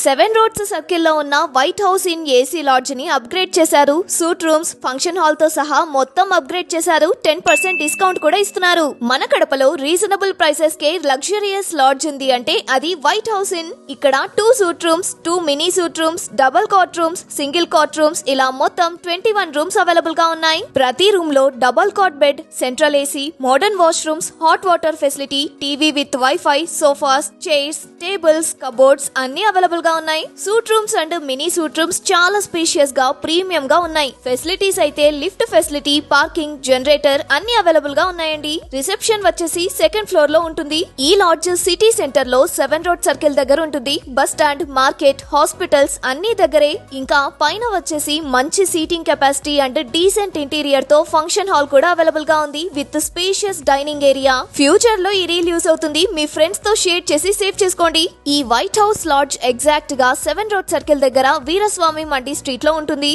Seven roads సర్కిల్లో ఉన్న white house inn AC lodge ని అప్గ్రేడ్ చేశారు. సూట్ రూమ్స్, ఫంక్షన్ హాల్ తో సహా మొత్తం అప్గ్రేడ్ చేశారు. 10% డిస్కౌంట్ కూడా ఇస్తున్నారు. మన కడపలో రీజనబుల్ ప్రైసెస్ కే లగ్జరియస్ లాడ్జ్ ఉంది అంటే అది వైట్ హౌస్ ఇన్. ఇక్కడ 2 suite rooms, 2 mini suite rooms, double cot rooms, single cot rooms ఇలా మొత్తం 21 రూమ్స్ అవైలబుల్ గా ఉన్నాయి. ప్రతి రూమ్ లో double cot bed, central AC, modern washrooms, hot water facility, TV with WiFi, sofas, chairs, tables, cupboards అన్ని available గా ఉన్నాయి. Suite rooms and mini suite rooms చాలా స్పేషియస్ గా, ప్రీమియం గా ఉన్నాయి. ఫెసిలిటీస్ అయితే లిఫ్ట్ ఫెసిలిటీ, పార్కింగ్, జనరేటర్ అన్ని available గా ఉన్నాయండి. రిసెప్షన్ వచ్చేసి సెకండ్ ఫ్లోర్ లో ఉంటుంది. ఈ లాడ్జ్ సిటీ సెంటర్ లో 7 రోడ్ సర్కిల్ దగ్గర ఉంటుంది. బస్ స్టాండ్, మార్కెట్, హాస్పిటల్స్ అన్ని దగ్గరే. ఇంకా పైన వచ్చేసి మంచి seating capacity and decent interior తో ఫంక్షన్ హాల్ కూడా అవైలబుల్ గా ఉంది with spacious dining area. Future లో ఈ రీల్ యూస్ అవుతుంది. మీ ఫ్రెండ్స్ తో షేర్ చేసి సేవ్ చేసుకోండి. ఈ వైట్ హౌస్ లాడ్జ్ ఎగ్జాక్ట్ గా 7 రోడ్ సర్కిల్ దగ్గర వీరస్వామి మండి స్ట్రీట్ లో ఉంటుంది.